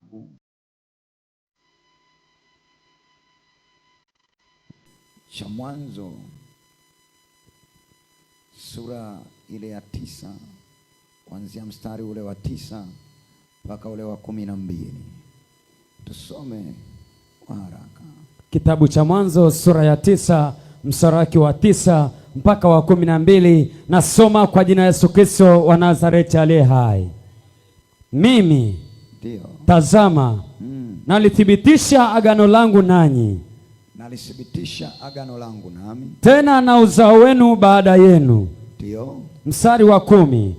kitabu cha Mwanzo sura ile ya 9 kuanzia mstari ule wa 9 mpaka ule wa 12. Tusome kwa haraka. Kitabu cha Mwanzo sura ya 9 mstari wa 9 mpaka wa 12. Nasoma kwa jina la Yesu Kristo wa Nazareti aliye hai. Mimi ndio tazama, nalithibitisha agano langu nanyi, nalithibitisha agano langu nami, tena na uzao wenu baada yenu. Ndio. Mstari wa 10.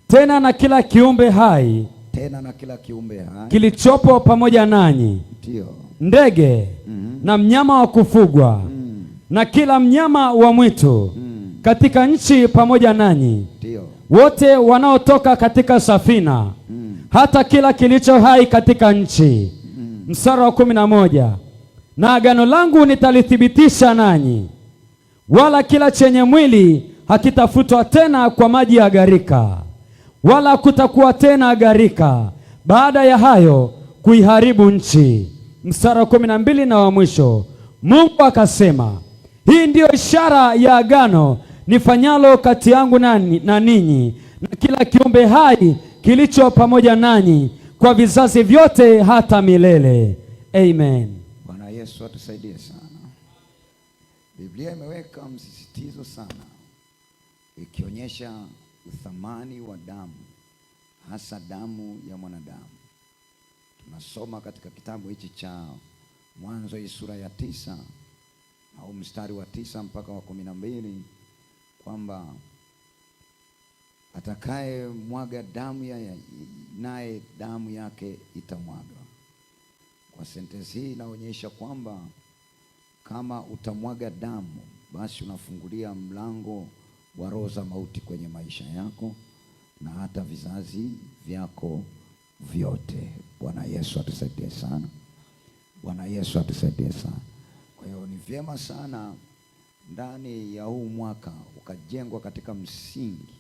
Tena na kila kiumbe hai, tena na kila kiumbe hai kilichopo pamoja nanyi, ndio, ndege na mnyama wa kufugwa na kila mnyama wa mwitu katika nchi pamoja nanyi, ndio, wote wanaotoka katika safina, hata kila kilicho hai katika nchi. Mstari wa 11. Na agano langu nitalithibitisha nanyi, wala kila chenye mwili hakitafutwa tena kwa maji ya gharika, wala kutakuwa tena gharika baada ya hayo kuiharibu nchi. Mstari wa 12 na wa mwisho. Mungu akasema, hii ndiyo ishara ya agano nifanyalo kati yangu na ninyi na kila kiumbe hai kilicho pamoja nanyi kwa vizazi vyote hata milele. Amen. Bwana Yesu atusaidie sana. Biblia imeweka msisitizo sana, ikionyesha uthamani wa damu, hasa damu ya mwanadamu. Tunasoma katika kitabu hichi cha Mwanzo hii sura ya 9 au mstari wa 9 mpaka wa 12 kwamba atakaye mwaga damu naye damu yake itamwaga. Kwa sentensi hii inaonyesha kwamba kama utamwaga damu, basi unafungulia mlango wa roho za mauti kwenye maisha yako na hata vizazi vyako vyote. Bwana Yesu atusaidie sana. Bwana Yesu atusaidie sana. Kwa hiyo ni vyema sana ndani ya huu mwaka ukajengwa katika msingi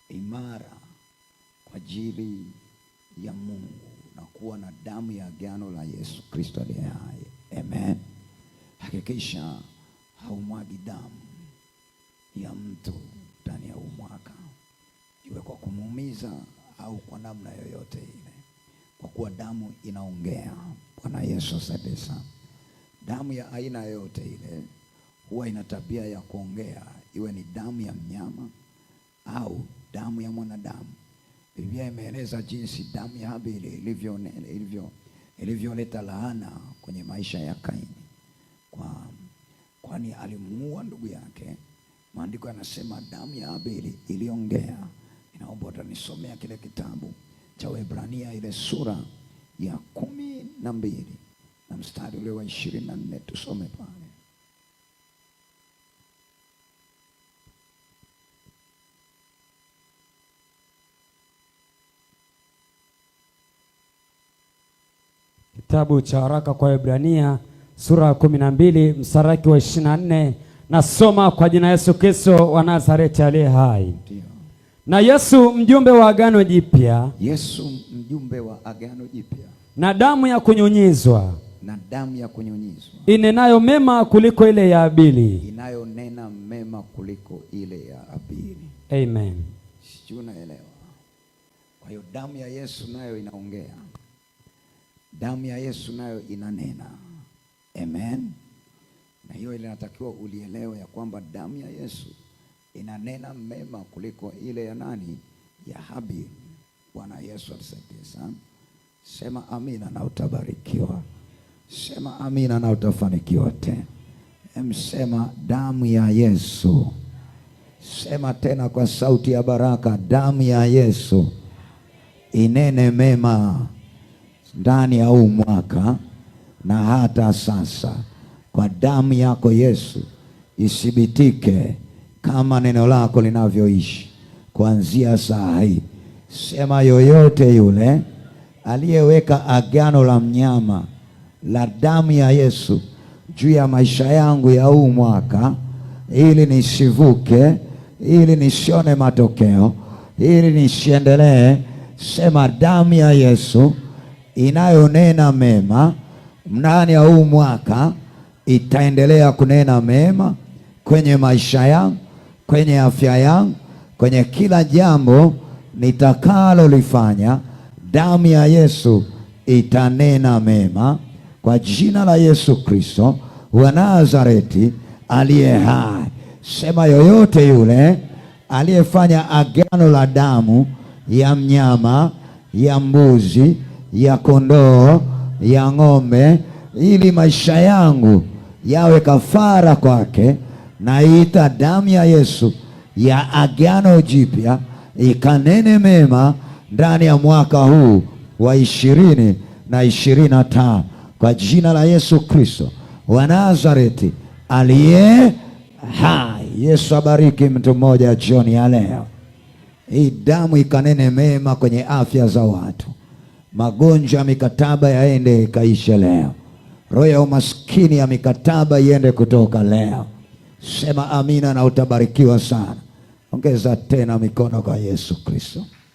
imara kwa ajili ya Mungu na kuwa na damu ya agano la Yesu Kristo aliye hai. Amen. Hakikisha haumwagi damu ya mtu ndani ya huu mwaka, iwe kwa kumuumiza au kwa namna yoyote ile, kwa kuwa damu inaongea. Bwana Yesu asifiwe sana. Damu ya aina yoyote ile huwa ina tabia ya kuongea, iwe ni damu ya mnyama au damu ya mwanadamu. Biblia imeeleza jinsi damu ya Habili ilivyoleta laana kwenye maisha ya Kaini, kwani alimuua ndugu yake. Maandiko yanasema damu ya Habili iliongea. Ninaomba utanisomea kile kitabu cha Waebrania ile sura ya 12 na mstari ule wa 24, tusome pale. Kitabu cha waraka kwa Waebrania sura ya 12 mstari wa 24. Nasoma kwa jina Yesu Kristo wa Nazareti aliye hai. Ndio. Na Yesu mjumbe wa agano jipya, Yesu mjumbe wa agano jipya, na damu ya kunyunyizwa, na damu ya kunyunyizwa inenayo mema kuliko ile ya Habili, inayonena mema kuliko ile ya Habili. Amen. Sijui unaelewa. Kwa hiyo damu ya Yesu nayo inaongea, damu ya Yesu nayo inanena. Amen. Na hiyo ile natakiwa ulielewe ya kwamba damu ya Yesu inanena mema kuliko ile ya nani? Ya Habili. Bwana Yesu atusaidie sana. Sema amina na utabarikiwa. Sema amina na utafanikiwa tena. Sema damu ya Yesu. Sema tena kwa sauti ya baraka, damu ya Yesu inene mema ndani ya huu mwaka na hata sasa. Kwa damu yako Yesu isibitike kama neno lako linavyoishi kuanzia saa hii. Sema yoyote yule aliyeweka agano la mnyama la damu ya Yesu juu ya maisha yangu ya huu mwaka, ili nisivuke, ili nisione matokeo, ili nisiendelee, sema damu ya Yesu inayonena mema ndani ya huu mwaka itaendelea kunena mema kwenye maisha yangu, kwenye afya yangu, kwenye kila jambo nitakalolifanya. Damu ya Yesu itanena mema kwa jina la Yesu Kristo wa Nazareti aliye hai. Sema, yoyote yule aliyefanya agano la damu ya mnyama, ya mbuzi, ya kondoo, ya ng'ombe, ili maisha yangu yawe kafara kwake, naita damu ya Yesu ya agano jipya ikanene mema ndani ya mwaka huu wa 2025 kwa jina la Yesu Kristo wa Nazareti aliye hai. Yesu abariki mtu mmoja jioni ya leo. Hii damu ikanene mema kwenye afya za watu. Magonjwa ya mikataba yaende ikaishe leo. Roho ya umaskini ya mikataba iende kutoka leo. Sema amina na utabarikiwa sana. Ongeza tena mikono kwa Yesu Kristo.